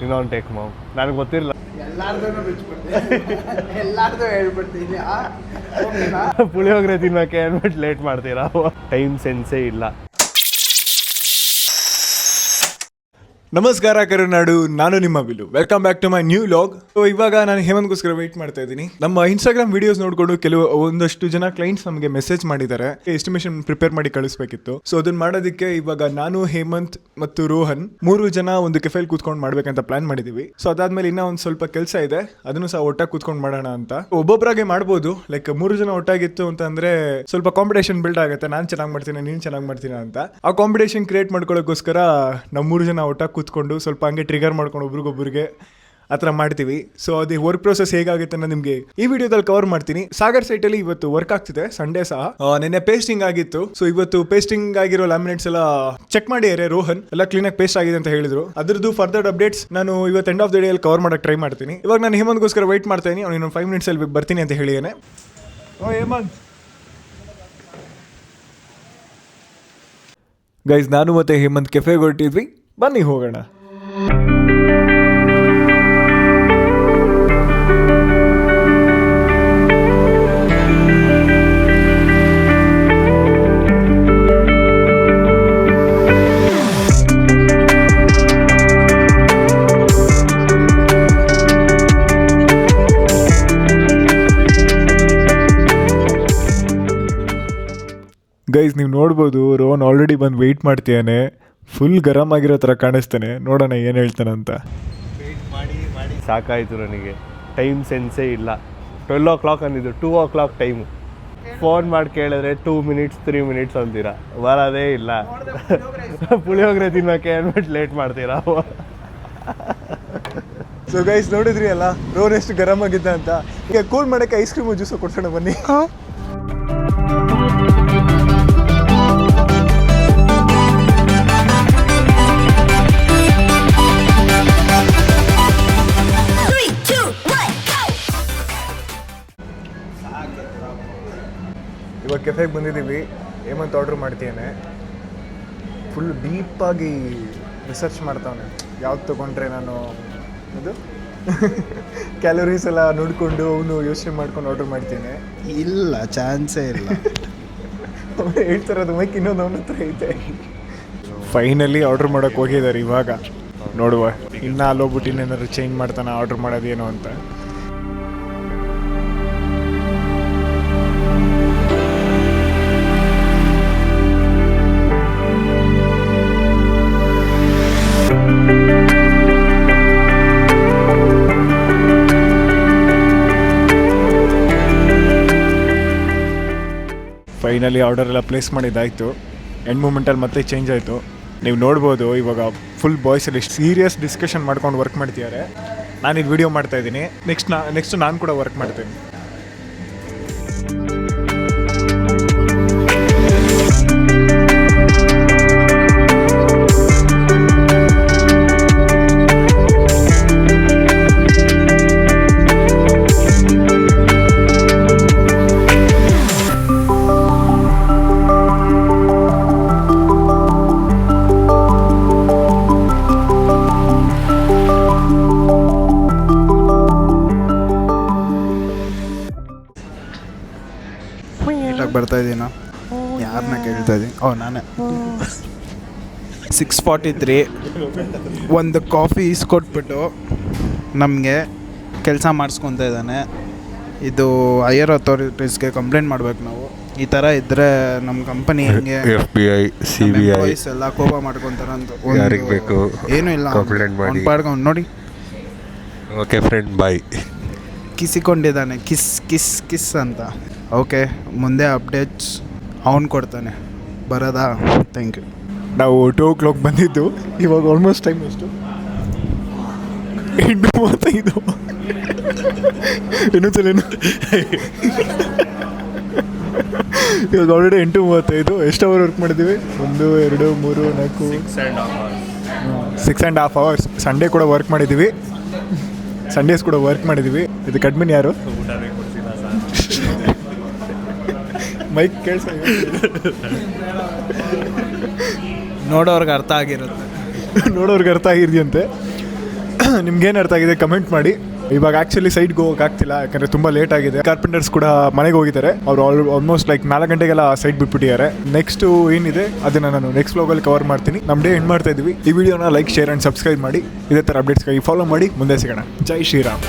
ಇನ್ನೊಂದು take ma'am. ನನಗೆ ಗೊತ್ತಿರಲಿಲ್ಲ. ಎಲ್ಲಾರ್ದು ಹೇಳ್ಬಿಡ್ತೀನಿ. ಪುಳಿಯೋಗರೆ ತಿನ್ನೋಕ್ಕೆ ಅಂದ್ಬಿಟ್ಟು ಲೇಟ್ ಮಾಡ್ತೀರಾ? ಟೈಮ್ ಸೆನ್ಸೇ ಇಲ್ಲ. ನಮಸ್ಕಾರ ಕರುನಾಡು, ನಾನು ನಿಮ್ಮ Vilu. Welcome back to my new vlog. ಇವಾಗ ನಾನು ಹೇಮಂತ್ಗೋಸ್ಕರ ವೆಯ್ಟ್ ಮಾಡ್ತಾ ಇದ್ದೀನಿ. ನಮ್ಮ ಇನ್ಸ್ಟಾಗ್ರಾಮ್ ವಿಡಿಯೋಸ್ ನೋಡ್ಕೊಂಡು ಒಂದಷ್ಟು ಜನ ಕ್ಲೈಂಟ್ಸ್ ನಮಗೆ ಮೆಸೇಜ್ ಮಾಡಿದ್ದಾರೆ, ಎಸ್ಟಿಮೇಷನ್ ಪ್ರಿಪೇರ್ ಮಾಡಿ ಕಳಿಸ್ಬೇಕಿತ್ತು. ಸೊ ಅದನ್ನ ಮಾಡೋದಕ್ಕೆ ಇವಾಗ ನಾನು, ಹೇಮಂತ್ ಮತ್ತು ರೋಹನ್ 3 ಜನ ಒಂದು ಕೆಫೆಲ್ ಕೂತ್ಕೊಂಡು ಮಾಡ್ಬೇಕಂತ ಪ್ಲಾನ್ ಮಾಡಿದೀವಿ. ಸೊ ಅದಾದ್ಮೇಲೆ ಇನ್ನೂ ಒಂದು ಸ್ವಲ್ಪ ಕೆಲಸ ಇದೆ, ಅದನ್ನು ಸಹ ಒಟ್ಟಾಗಿ ಕೂತ್ಕೊಂಡು ಮಾಡೋಣ ಅಂತ. ಒಬ್ಬೊಬ್ಬರಾಗೆ ಮಾಡ್ಬೋದು, ಲೈಕ್ 3 ಜನ ಒಟ್ಟಾಗಿತ್ತು ಅಂತಂದ್ರೆ ಸ್ವಲ್ಪ ಕಾಂಪಿಟೇಷನ್ ಬಿಲ್ಡ್ ಆಗುತ್ತೆ. ನಾನು ಚೆನ್ನಾಗಿ ಮಾಡ್ತೀನಿ, ನೀನು ಚೆನ್ನಾಗಿ ಮಾಡ್ತೀನಿ ಅಂತ. ಆ ಕಾಂಪಿಟೇಷನ್ ಕ್ರಿಯೇಟ್ ಮಾಡ್ಕೊಳ್ಳೋಕ್ಕೋಸ್ಕರ ನಾವು 3 ಜನ ಒಟ್ಟಾಗಿ ಕೂತ್ಕೊಂಡು ಸ್ವಲ್ಪ ಹಂಗೆ ಟ್ರಿಗರ್ ಮಾಡ್ಕೊಂಡು ಒಬ್ರಿಗೊಬ್ರಿಗೆ ಆ ಥರ ಮಾಡ್ತೀವಿ. ಸೊ ಅದು ವರ್ಕ್ ಪ್ರೊಸೆಸ್ ಹೇಗಾಗುತ್ತೆ ಅನ್ನೋ ನಿಮಗೆ ಈ ವಿಡಿಯೋದಲ್ಲಿ ಕವರ್ ಮಾಡ್ತೀನಿ. ಸಾಗರ್ ಸೈಟಲ್ಲಿ ಇವತ್ತು ವರ್ಕ್ ಆಗ್ತಿದೆ, ಸಂಡೇ ಸಹ. ನಿನ್ನೆ ಪೇಸ್ಟಿಂಗ್ ಆಗಿತ್ತು. ಸೊ ಇವತ್ತು ಪೇಸ್ಟಿಂಗ್ ಆಗಿರೋ ಲ್ಯಾಮಿನೇಟ್ಸ್ ಎಲ್ಲ ಚೆಕ್ ಮಾಡಿದ್ದಾರೆ ರೋಹನ್, ಎಲ್ಲ ಕ್ಲೀನಾಗಿ ಪೇಸ್ಟ್ ಆಗಿದೆ ಅಂತ ಹೇಳಿದ್ರು. ಅದ್ರದ್ದು ಫರ್ದರ್ ಅಪ್ಡೇಟ್ಸ್ ನಾನು ಇವತ್ತು ಎಂಡ್ ಆಫ್ ದ ಡೇ ಅಲ್ಲಿ ಕವರ್ ಮಾಡಕ್ಕೆ ಟ್ರೈ ಮಾಡ್ತೀನಿ. ಇವಾಗ ನಾನು ಹೇಮಂತ್ಗೋಸ್ಕರ ವೆಯ್ಟ್ ಮಾಡ್ತಾ ಇದ್ದೀನಿ. ಅವ್ನು ಇನ್ನೊಂದು 5 ಮಿನಿಟ್ಸ್ ಅಲ್ಲಿ ಬರ್ತೀನಿ ಅಂತ ಹೇಳಿದ್ದೇನೆ. ಹೇಮಂತ್ ಗೈಸ್, ನಾನು ಮತ್ತೆ ಹೇಮಂತ್ ಕೆಫೆಗೆ ಹೊರಟಿದ್ವಿ. ಬನ್ನಿ ಹೋಗೋಣ. ಗೈಸ್, ನೀವು ನೋಡ್ಬೋದು ರೋಹನ್ ಆಲ್ರೆಡಿ ಬಂದು ವೆಯ್ಟ್ ಮಾಡ್ತೀಯಾನೆ. ಫುಲ್ ಗರಮ್ ಆಗಿರೋ ಥರ ಕಾಣಿಸ್ತಾನೆ. ನೋಡೋಣ ಏನು ಹೇಳ್ತಾನಂತ. ವೆಯ್ಟ್ ಮಾಡಿ ಮಾಡಿ ಸಾಕಾಯಿತು ನನಗೆ. ಟೈಮ್ ಸೆನ್ಸೇ ಇಲ್ಲ. 12 o'clock ಅಂದಿದ್ದು 2 o'clock ಟೈಮು. ಫೋನ್ ಮಾಡಿ ಕೇಳಿದ್ರೆ 2 minutes 3 minutes ಅಂತೀರಾ, ಬರೋದೇ ಇಲ್ಲ. ಪುಳಿಯೋಗರೆ ತಿನ್ನೋಕ್ಕೆ ಅಂದ್ಬಿಟ್ಟು ಲೇಟ್ ಮಾಡ್ತೀರಾ. ಸೊ ಗೈಸ್, ನೋಡಿದ್ರಿ ಅಲ್ಲ ರೋಹನ್ ಎಷ್ಟು ಗರಮ್ ಆಗಿದ್ದ ಅಂತ. ಈಗ ಕೂಲ್ ಮಾಡೋಕ್ಕೆ ಐಸ್ ಕ್ರೀಮು ಜ್ಯೂಸು ಕೊಡ್ಸೋಣ ಬನ್ನಿ. ಇವಾಗ ಕೆಫೆಗೆ ಬಂದಿದ್ದೀವಿ. ಹೇಮಂತ್ ಆರ್ಡ್ರ್ ಮಾಡ್ತೀಯಾನೆ. ಫುಲ್ ಡೀಪಾಗಿ ರಿಸರ್ಚ್ ಮಾಡ್ತಾವನೆ, ಯಾವ್ದು ತೊಗೊಂಡ್ರೆ ನಾನು ಇದು ಕ್ಯಾಲೋರೀಸ್ ಎಲ್ಲ ನೋಡಿಕೊಂಡು ಅವನು ಯೋಚನೆ ಮಾಡ್ಕೊಂಡು ಆರ್ಡ್ರ್ ಮಾಡ್ತೀನಿ. ಇಲ್ಲ, ಚಾನ್ಸೇ ಇಲ್ಲ. ಹೇಳ್ತಾರದು ಮೈಕ್ ಇನ್ನೊಂದು ಅವನ ಹತ್ರ ಐತೆ. ಫೈನಲಿ ಆರ್ಡ್ರ್ ಮಾಡೋಕ್ಕೆ ಹೋಗಿದ್ದಾರೆ. ಇವಾಗ ನೋಡುವ, ಇನ್ನೂ ಅಲ್ಲೋಗ್ಬಿಟ್ಟು ಇನ್ನೇನಾದ್ರು ಚೇಂಜ್ ಮಾಡ್ತಾನೆ ಆರ್ಡ್ರ್ ಮಾಡೋದೇನು ಅಂತ. ಫೈನಲಿ ಆರ್ಡರ್ ಎಲ್ಲ ಪ್ಲೇಸ್ ಮಾಡಿದ್ದಾಯಿತು. ಎಂಡ್ ಮೂಮೆಂಟಲ್ಲಿ ಮತ್ತೆ ಚೇಂಜ್ ಆಯಿತು. ನೀವು ನೋಡ್ಬೋದು ಇವಾಗ ಫುಲ್ ಬಾಯ್ಸಲ್ಲಿ ಸೀರಿಯಸ್ ಡಿಸ್ಕಷನ್ ಮಾಡ್ಕೊಂಡು ವರ್ಕ್ ಮಾಡ್ತಿದ್ದಾರೆ. ನಾನು ಇದು ವಿಡಿಯೋ ಮಾಡ್ತಾಯಿದ್ದೀನಿ. ನೆಕ್ಸ್ಟ್ ನಾನು ಕೂಡ ವರ್ಕ್ ಮಾಡ್ತೀನಿ. ಬರ್ತಾ ಇದ್ದೀನ, ಯಾರನ್ನ ಕೇಳ್ತಾ ಇದ್ದೀನಿ? ನಾನೇ. 6:43 ಒಂದು ಕಾಫಿ ಇಸ್ಕೊಟ್ಬಿಟ್ಟು ನಮಗೆ ಕೆಲಸ ಮಾಡಿಸ್ಕೊತಾ ಇದ್ದಾನೆ. ಇದು ಹೈಯರ್ ಅಥಾರಿಟೀಸ್ಗೆ ಕಂಪ್ಲೇಂಟ್ ಮಾಡ್ಬೇಕು ನಾವು. ಈ ಥರ ಇದ್ದರೆ ನಮ್ಮ ಕಂಪನಿ ಹೆಂಗೆ FBI CBI ಎಲ್ಲ ಕೋಪ ಮಾಡ್ಕೊತಾರೆ ಅಂತ ಏನೂ ಇಲ್ಲ. ಒಂದು ಪಾಡ್ಕೊಂಡು ನೋಡಿ. Okay friend, bye. ಕಿಸಿಕೊಂಡಿದ್ದಾನೆ, ಕಿಸ್ ಕಿಸ್ ಕಿಸ್ ಅಂತ. ಓಕೆ, ಮುಂದೆ ಅಪ್ಡೇಟ್ಸ್ ಅವನು ಕೊಡ್ತಾನೆ. ಬರೋದಾ? Thank you. ನಾವು 2 o'clock ಬಂದಿದ್ದು. ಇವಾಗ ಆಲ್ಮೋಸ್ಟ್ ಟೈಮ್ ಎಷ್ಟು? 8:35. ಇನ್ನೊಂದ್ಸಲೇನು? ಇವಾಗ ಆಲ್ರೆಡಿ 8:35. ಎಷ್ಟು ಅವರ್ ವರ್ಕ್ ಮಾಡಿದ್ದೀವಿ? 1 2 3 4 6.5 hours. ಸಂಡೇ ಕೂಡ ವರ್ಕ್ ಮಾಡಿದ್ದೀವಿ. ಸಂಡೇಸ್ ಕೂಡ ವರ್ಕ್ ಮಾಡಿದ್ದೀವಿ. ಇದಕ್ಕೆ ಅಡ್ಮಿನ್ ಯಾರು? ಮೈಕ್ ಕೇಳಿಸ ನೋಡೋರ್ಗೆ ಅರ್ಥ ಆಗಿರುತ್ತೆ. ನೋಡೋರ್ಗೆ ಅರ್ಥ ಆಗಿದೆಯಂತೆ. ನಿಮ್ಗೇನು ಅರ್ಥ ಆಗಿದೆ ಕಮೆಂಟ್ ಮಾಡಿ. ಇವಾಗ ಆ್ಯಕ್ಚುಲಿ ಸೈಡ್ಗೆ ಹೋಗಕ್ಕೆ ಆಗ್ತಿಲ್ಲ, ಯಾಕಂದರೆ ತುಂಬ ಲೇಟ್ ಆಗಿದೆ. ಕಾರ್ಪೆಂಟರ್ಸ್ ಕೂಡ ಮನೆಗೆ ಹೋಗಿದ್ದಾರೆ. ಅವರು ಆಲ್ಮೋಸ್ಟ್ ಲೈಕ್ 4 ಗಂಟೆಗೆಲ್ಲ ಸೈಡ್ ಬಿಟ್ಬಿಟ್ಟಿದ್ದಾರೆ. ನೆಕ್ಸ್ಟು ಏನಿದೆ ಅದನ್ನು ನಾನು ನೆಕ್ಸ್ಟ್ ವ್ಲಾಗಲ್ಲಿ ಕವರ್ ಮಾಡ್ತೀನಿ. ನಮ್ಮ ಡೇ ಎಂಡ್ ಮಾಡ್ತಾ ಇದ್ವಿ. ಈ ವಿಡಿಯೋನ ಲೈಕ್, ಶೇರ್ ಆ್ಯಂಡ್ ಸಬ್ಸ್ಕ್ರೈಬ್ ಮಾಡಿ. ಇದೇ ಥರ ಅಪ್ಡೇಟ್ಸ್ಗಾಗಿ ಫಾಲೋ ಮಾಡಿ. ಮುಂದೆ ಸಿಗೋಣ. ಜೈ ಶ್ರೀರಾಮ್.